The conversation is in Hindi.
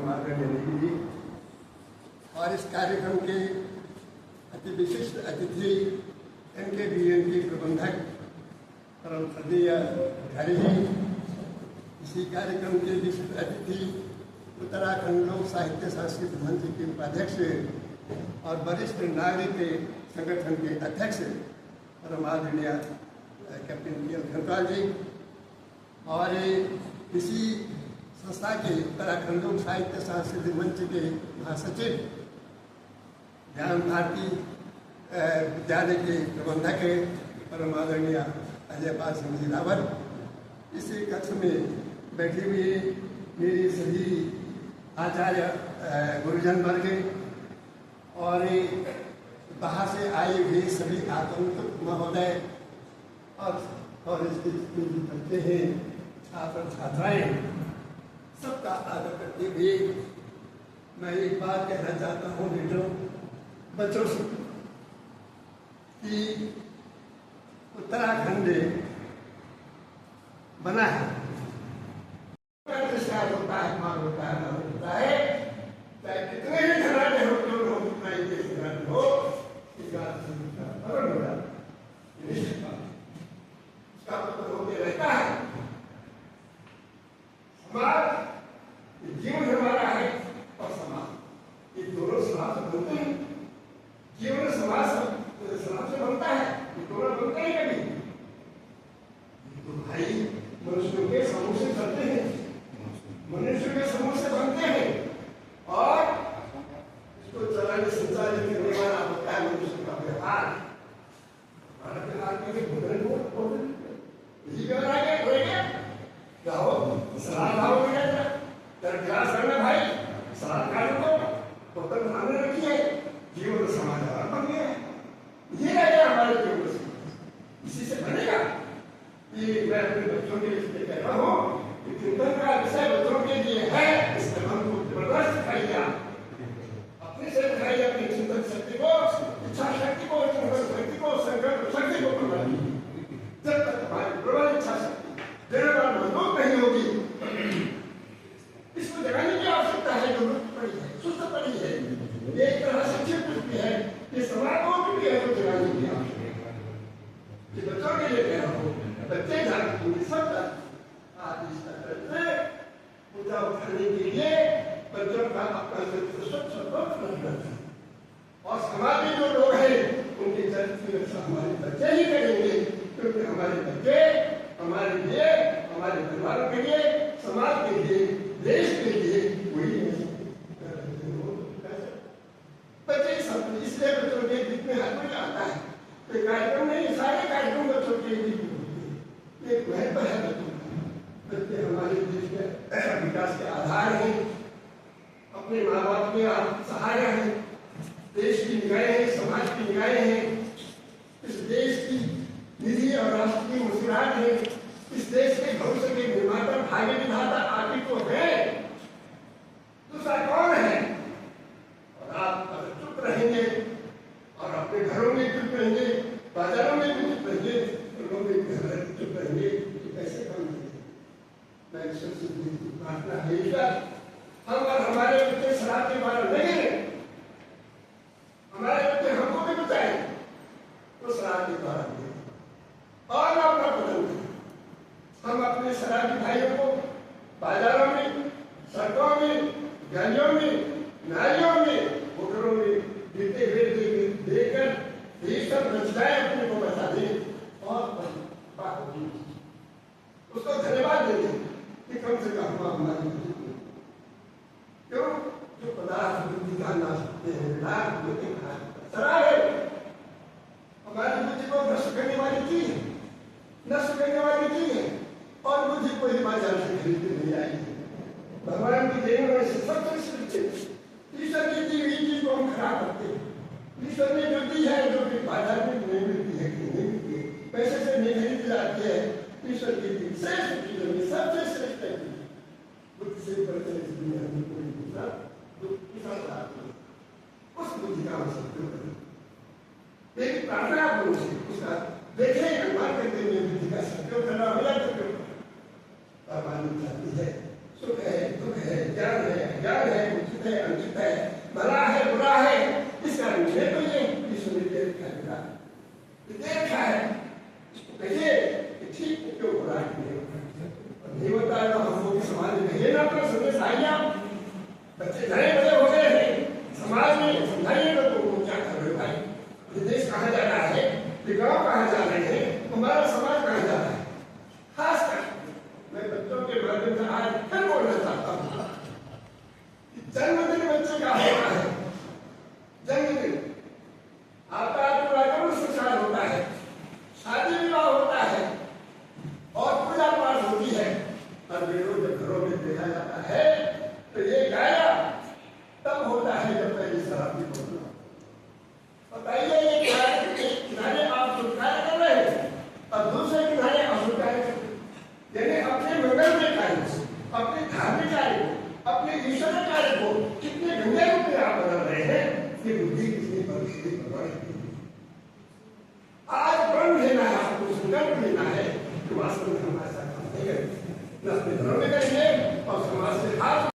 परम आदरणीय नेगी जी और इस कार्यक्रम के अति विशिष्ट अतिथि NKBN के प्रबंधक परम श्रद्धेय हरि जी, इसी कार्यक्रम के विशिष्ट अतिथि उत्तराखंड लोक साहित्य सांस्कृतिक मंच के उपाध्यक्ष और वरिष्ठ नागरिक संगठन के अध्यक्ष परम आदरणीय कैप्टन PL खंडवाल जी और इसी संस्था के उत्तराखंड लोक साहित्य सांस्कृतिक मंच के महासचिव ज्ञान भारती विद्यालय के प्रबंधक परम आदरणीय अजयपाल सिंह जी रावत, इस कक्ष में बैठे हुए मेरे सभी आचार्य गुरुजन वर्ग और बाहर से आए हुए सभी आगंतुक महोदय और इसके बच्चे हैं, छात्र छात्राएं, सबका आदर करते हुए मैं एक बात कहना चाहता हूँ बच्चों से कि उत्तराखंड बना है, होता है, मान होता है, नाम होता है, चाहे कितने भी घराने हो, जो हो, कितना ही देश घराने हो, इसका मतलब होते रहता है। समाज जीवन हमारा है और समाज, ये दोनों समाज से बनते हैं। जीवन समाज से बनता है, ये दोनों बनते हैं कभी तो भाई मनुष्यों के समूह से चलते हैं, मनुष्य के समूह से बनते हैं और इसको चलाने संचालित करने वाला होता है मनुष्य का व्यवहार। हमारा व्यवहार के लिए सलाद खाओ गिलास करना भाई, सलाद खा लो तो तक खाने रखिए, जीवन समाधान बन गया। ये रहेगा हमारे जीवन से, इसी से बनेगा। ये मैं अपने बच्चों के लिए कह रहा हूँ, चिंतन का विषय बच्चों के लिए है, इसमें हमको जबरदस्त दिखाइए, अपने से दिखाइए, अपनी चिंतन शक्ति को, इच्छा शक्ति को, शक्ति को, संकल्प शक्ति को बढ़ाइए। जब तक हमारी प्रबल इच्छा शक्ति दृढ़ मजबूत नहीं होगी, इसको जगाने की आवश्यकता है, जरूरत पड़ी है, सुस्त पड़ी है, एक तरह से चिप चुकी है, ये समाज हो चुकी है, तो जगाने की आवश्यकता है। ये बच्चों के लिए कह रहा हूँ, बच्चे जागरूक सब आज इस तरह से पूजा उठाने के लिए बच्चों का अपना स्वच्छ करता है और समाज में जो लोग हैं उनके चरित्र की रक्षा हमारे बच्चे ही करेंगे, क्योंकि हमारे बच्चे हमारे लिए, हमारे परिवारों के लिए, समाज के लिए, देश के लिए वही बच्चे सब, इसलिए बच्चों के बीच में हर कोई आता है, तो कार्यक्रम नहीं, सारे कार्यक्रम बच्चों के बीच में एक महत्व है। बच्चे हमारे देश के विकास के आधार हैं, अपने माँ बाप के सहारा हैं, देश की निगाहें हैं, समाज की निगाहें हैं, इस देश की निधि और राष्ट्र की मुस्कुराहट है, इस देश के भविष्य के निर्माता, भाग्य विधाता आदि तो है, दूसरा कौन है? और आप अगर चुप रहेंगे और अपने घरों में चुप रहेंगे, बाजारों में भी चुप रहेंगे, लोगों में चुप रहेंगे, तो कैसे काम करेंगे? मैं ईश्वर से प्रार्थना है, हम और हमारे बच्चे शराब के बारे नहीं है, हमारे बच्चे हमको भी बचाए तो शराब के बारे और ना अपना बदल हम अपने शराबी भाइयों को बाजारों में, सड़कों में, गलियों में, नालियों में, होटलों में पीते हुए देखकर ये सब बचाए, अपने को बचा दें और बात होगी, उसको धन्यवाद देंगे कि कम से कम हमारी क्यों जो पदार्थ बुद्धि का ना सकते हैं, शराब है हमारी बुद्धि को भ्रष्ट करने वाली चीज है, नष्ट करने वाली चीज है और बुद्धि कोई बाजार से खरीदने नहीं आएगी। भगवान की देन में से सबसे श्रेष्ठ ईश्वर की दी हुई चीज को हम खराब करते हैं। ईश्वर ने जो दी है, जो कि बाजार में नहीं मिलती है, कि नहीं मिलती है, पैसे से नहीं खरीदी जाती है, ईश्वर की दी श्रेष्ठ चीजों में सबसे श्रेष्ठ है। बुद्धि से बढ़कर इस दुनिया में कोई दूसरा उस बुद्धि का हम सत्य करें, लेकिन प्रार्थना करो उसका देखें, अनुमान करते हुए बुद्धि का सत्य करना हो जाए तो मालूम चाहती है, सुख है, दुख है, ज्ञान है, अज्ञान कल्याण है, उचित है, अनुचित है, भला है, बुरा है, इसका निर्णय तो ये ईश्वर ने देखा है। इसको कहिए कि ठीक है क्यों बुरा नहीं होता है। तो हम लोग समाज में कहिए ना, अपना संदेश आइए। बच्चे नए बड़े हो गए हैं, समाज में समझाइएगा तो वो क्या कर रहे हो भाई, विदेश कहाँ जा रहा है, गाँव कहाँ जा रहे हैं, हमारा समाज कहाँ जा रहा है। खासकर मैं बच्चों के माध्यम से आज फिर बोलना चाहता हूँ, जन्मदिन बच्चे का होता है, जन्मदिन आपका पुराना संस्कार होता है, शादी विवाह होता है और पूजा पाठ होती है। और जब घरों में देखा जाता है तो ये गाया तब होता है जब पहली शराबी बोलना। बताइए ये एक किनारे आप स्वीकार कर रहे हैं और दूसरे किनारे अस्वीकार कर रहे हैं, यानी अपने मंगल के कार्य, अपने धार्मिक कार्य को, अपने ईश्वर कार्य को कितने गंदे रूप में आप बदल रहे हैं। ये बुद्धि कितनी परिस्थिति बदल रही है। आज प्रण लेना है, आपको संकल्प लेना है कि वास्तव में हम ऐसा काम नहीं करेंगे, न अपने घरों में करेंगे और समाज से हाथ